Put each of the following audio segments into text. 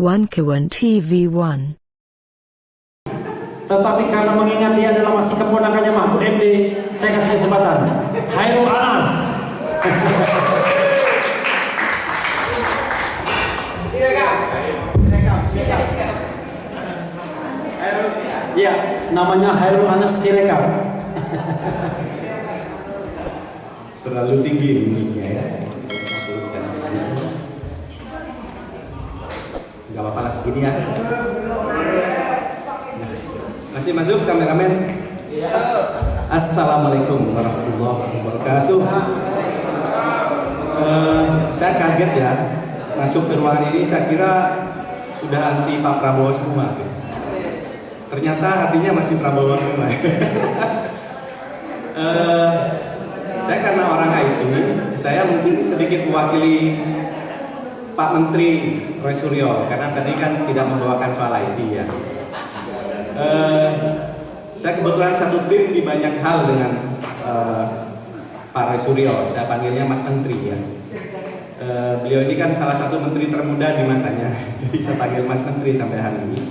One Kawan TV1. Tetapi karena mengingat dia adalah masih keponakannya Mahfud MD, saya kasih kesempatan. Hairul Anas. Ya, namanya Hairul Anas Sirekap. Terlalu tinggi ininya ya. Gak apa-apa lah segini ya. Masih masuk kameramen? Assalamualaikum warahmatullahi wabarakatuh. Saya kaget ya, masuk ke ruangan ini saya kira sudah anti Pak Prabowo semua. Ternyata hatinya masih Prabowo semua. Saya karena orang IT, saya mungkin sedikit mewakili Pak Menteri Roy Suryo karena tadi kan tidak membawakan soal IT ya. Saya kebetulan satu tim di banyak hal dengan Pak Roy Suryo. Saya panggilnya Mas Menteri ya. Beliau ini kan salah satu menteri termuda di masanya. Jadi saya panggil Mas Menteri sampai hari ini.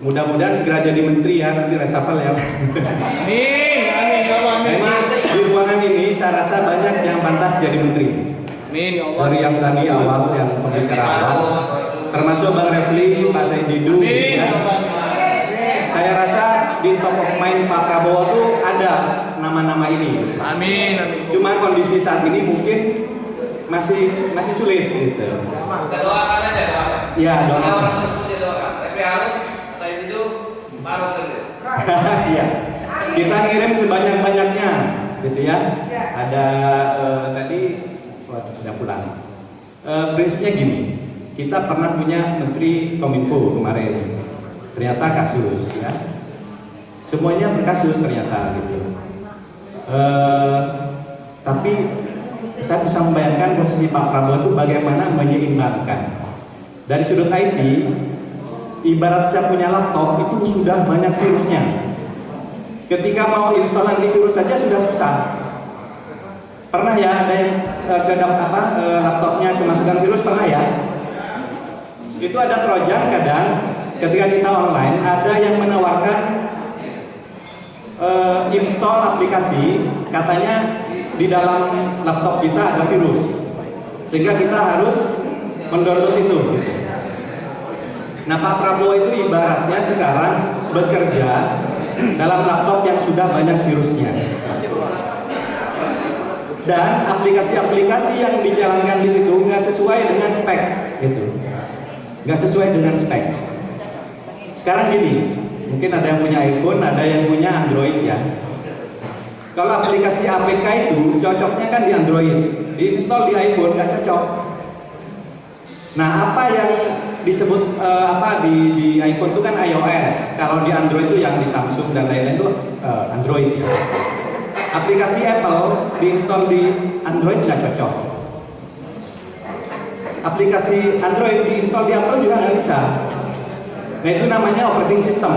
Mudah-mudahan segera jadi menteri ya, nanti reshuffle ya. Amin, amin, ya Allah, amin. Memang di ruangan ini saya rasa banyak yang pantas jadi menteri. Amin, ya Allah. Dari yang tadi awal, yang pembicara awal, termasuk Bang Refli, Pak Said Didu, ya. Saya rasa di top of mind Pak Prabowo tuh ada nama-nama ini. Amin, amin. Cuma kondisi saat ini mungkin masih sulit gitu. Kita doakan aja, Pak. Ya, doakan. Orang tersebut doakan. Tapi harus saya itu baru saja. Iya. Kita ngirim sebanyak-banyaknya, gitu ya. Ada tadi, sudah pulang. Prinsipnya gini, kita pernah punya Menteri Kominfo kemarin. Ternyata kasus ya, semuanya berkasus ternyata gitu. Tapi saya bisa membayangkan posisi Pak Prabowo itu bagaimana menyeimbangkan. Dari sudut IT, ibarat saya punya laptop itu sudah banyak virusnya. Ketika mau install antivirus saja sudah susah. Pernah ya ada yang laptopnya kemasukan virus, pernah ya? Itu ada trojan kadang. Ketika kita online, ada yang menawarkan install aplikasi, katanya di dalam laptop kita ada virus, sehingga kita harus mendownload itu. Nah, Pak Prabowo itu ibaratnya sekarang bekerja dalam laptop yang sudah banyak virusnya, dan aplikasi-aplikasi yang dijalankan di situ nggak sesuai dengan spek, gitu, nggak sesuai dengan spek. Sekarang gini, mungkin ada yang punya iPhone, ada yang punya Android ya. Kalau aplikasi APK itu cocoknya kan di Android, diinstal di iPhone nggak cocok. Nah, apa yang disebut di iPhone itu kan iOS, kalau di Android itu yang di Samsung dan lain-lain itu Android. Aplikasi Apple diinstal di Android nggak cocok. Aplikasi Android diinstal di Apple juga nggak bisa. Nah, itu namanya operating system.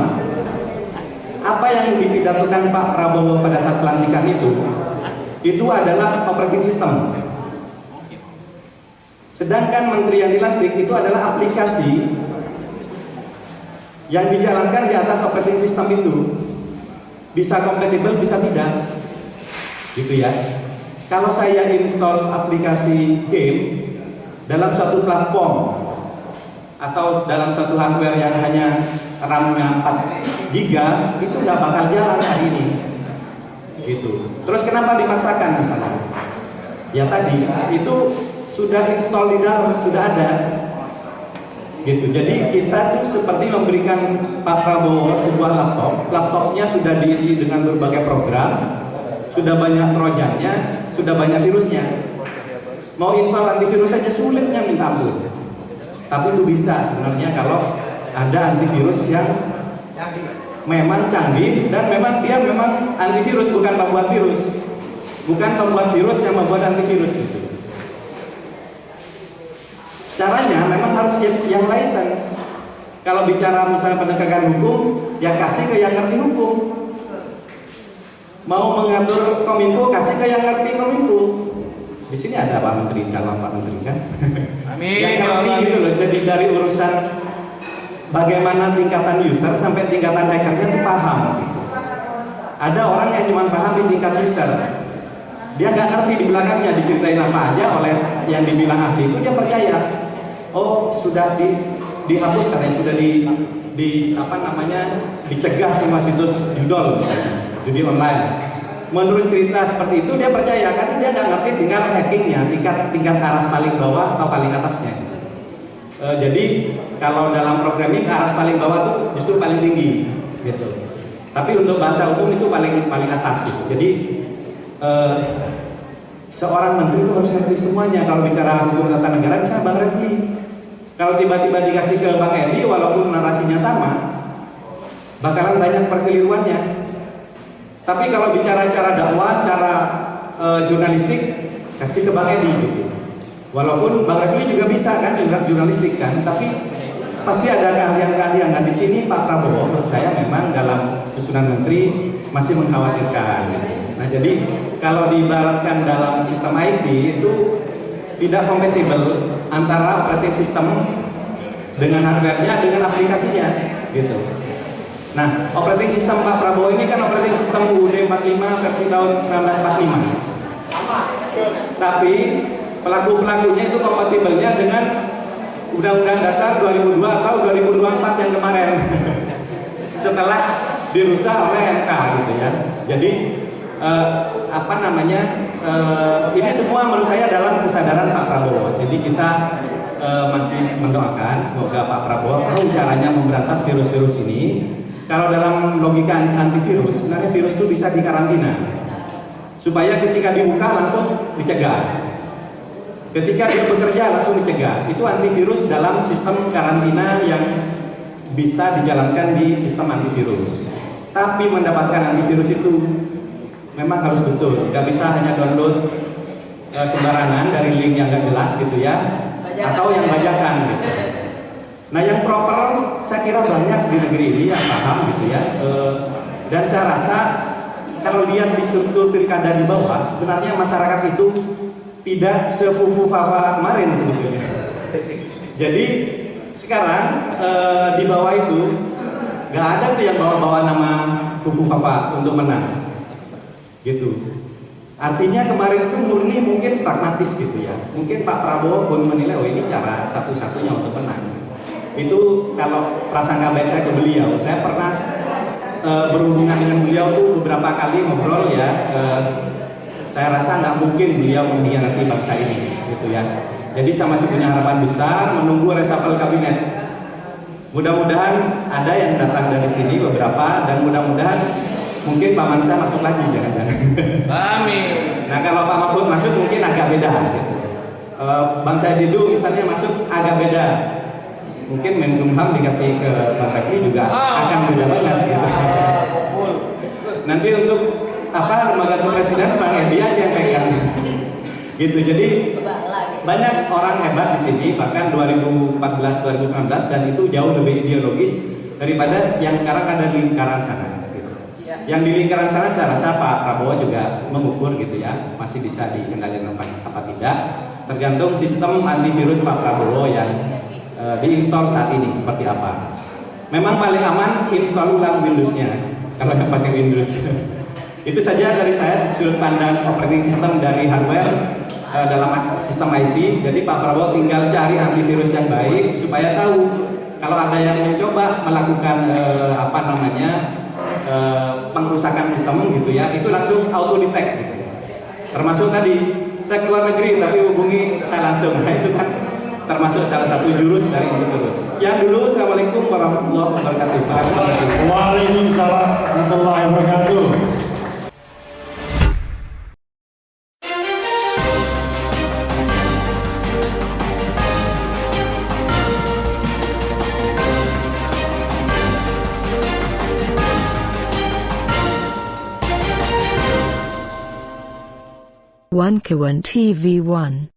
Apa yang dipidatokan Pak Prabowo pada saat pelantikan itu adalah operating system. Sedangkan menteri yang dilantik itu adalah aplikasi yang dijalankan di atas operating system itu. Bisa kompatibel, bisa tidak. Gitu ya. Kalau saya install aplikasi game dalam suatu platform atau dalam suatu hardware yang hanya RAM-nya 4 GB, itu nggak bakal jalan hari ini. Gitu. Terus kenapa dipaksakan misalnya? Ya tadi itu sudah install di dalam, sudah ada. Gitu. Jadi kita tuh seperti memberikan Pak Prabowo sebuah laptopnya sudah diisi dengan berbagai program, sudah banyak trojannya, sudah banyak virusnya. Mau install antivirus saja sulitnya minta ampun. Tapi itu bisa sebenarnya kalau ada antivirus yang memang canggih dan memang dia memang antivirus, bukan pembuat virus. Bukan pembuat virus yang membuat antivirus itu. Caranya memang harus yang license. Kalau bicara misalnya penegakan hukum, ya kasih ke yang ngerti hukum. Mau mengatur Kominfo, kasih ke yang ngerti Kominfo. Di sini ada Pak Menteri, calon Pak Menteri kan? Amin. Yang ngerti gitu loh. Jadi dari urusan bagaimana tingkatan user sampai tingkatan hackernya itu paham. Ada orang yang cuma paham di tingkat user, dia nggak ngerti di belakangnya diceritain apa aja oleh yang dibilang ahli itu dia percaya. Oh sudah dihapus katanya, sudah dicegah semua situs judol misalnya, judi online. Menurut cerita seperti itu dia percaya karena dia nggak ngerti tingkat hackingnya, tingkat aras paling bawah atau paling atasnya. Jadi kalau dalam programming aras paling bawah tuh justru paling tinggi, gitu. Tapi untuk bahasa umum itu paling atas gitu. Jadi seorang menteri itu harus ngerti semuanya. Kalau bicara hukum tata negara, misalnya Bang Refli, kalau tiba-tiba dikasih ke Bang Edi, walaupun narasinya sama, bakalan banyak perkeliruannya. Tapi kalau bicara cara dakwah, cara jurnalistik, kasih ke Bang Edi gitu. Walaupun Bang Refli juga bisa kan jurnalistik kan, tapi pasti ada keahlian-keahlian. Nah di sini Pak Prabowo menurut saya memang dalam susunan menteri masih mengkhawatirkan. Nah jadi kalau diibaratkan dalam sistem IT itu tidak kompatibel antara operating system dengan hardware-nya dengan aplikasinya gitu. Nah operating system Pak Prabowo ini kan operating system UUD 45 versi tahun 1945. Tapi pelaku-pelakunya itu kompatibelnya dengan Undang-Undang Dasar 2002 atau 2024 yang kemarin setelah dirusak oleh MK gitu ya. Jadi ini semua menurut saya dalam kesadaran Pak Prabowo. Jadi kita masih mendoakan semoga Pak Prabowo tahu caranya memberantas virus-virus ini. Kalau dalam logika antivirus, sebenarnya virus itu bisa dikarantina supaya ketika dibuka langsung dicegah. Ketika dia bekerja langsung dicegah. Itu antivirus dalam sistem karantina yang bisa dijalankan di sistem antivirus. Tapi mendapatkan antivirus itu memang harus betul. Gak bisa hanya download sembarangan dari link yang gak jelas gitu ya, atau yang bajakan gitu. Nah yang proper saya kira banyak di negeri ini yang paham gitu ya. Dan saya rasa kalau lihat di struktur pilkada di bawah, sebenarnya masyarakat itu tidak sefufu fafa kemarin sebetulnya. Jadi sekarang di bawah itu nggak ada tuh yang bawa-bawa nama fufu fafa untuk menang, gitu. Artinya kemarin itu murni mungkin pragmatis gitu ya. Mungkin Pak Prabowo pun menilai oh ini cara satu-satunya untuk menang. Itu kalau prasangka baik saya ke beliau. Saya pernah berhubungan dengan beliau tuh beberapa kali ngobrol ya. Saya rasa nggak mungkin beliau mengkhianati bangsa ini, gitu ya. Jadi saya masih punya harapan besar menunggu reshuffle kabinet. Mudah-mudahan ada yang datang dari sini beberapa dan mudah-mudahan mungkin Pak Mansa masuk lagi jangan-jangan. Amin. Nah kalau Pak Mahfud masuk mungkin agak beda, gitu. Bang Said Didu misalnya masuk agak beda. Mungkin Menkumham dikasih ke Bang Refli juga akan beda banget, gitu. Nanti untuk lembaga kepresidenan Bang Edi aja yang pegang gitu. Jadi banyak orang hebat di sini bahkan 2014 2019 dan itu jauh lebih ideologis daripada yang sekarang ada di lingkaran sana gitu. Yang di lingkaran sana saya rasa Pak Prabowo juga mengukur gitu ya, masih bisa dikendalikan apa tidak, tergantung sistem antivirus Pak Prabowo yang diinstal saat ini seperti apa. Memang paling aman install ulang Windows-nya kalau yang pakai Windows. Itu saja dari saya sudut pandang operating system dari hardware dalam sistem IT. Jadi Pak Prabowo tinggal cari antivirus yang baik supaya tahu kalau ada yang mencoba melakukan pengrusakan sistem gitu ya, itu langsung auto detect gitu. Termasuk tadi saya keluar negeri tapi hubungi saya langsung. Nah itu kan termasuk salah satu jurus dari antivirus. Ya dulu, assalamualaikum warahmatullahi wabarakatuh. Waalaikumsalam warahmatullahi wabarakatuh. One Kawan TV 1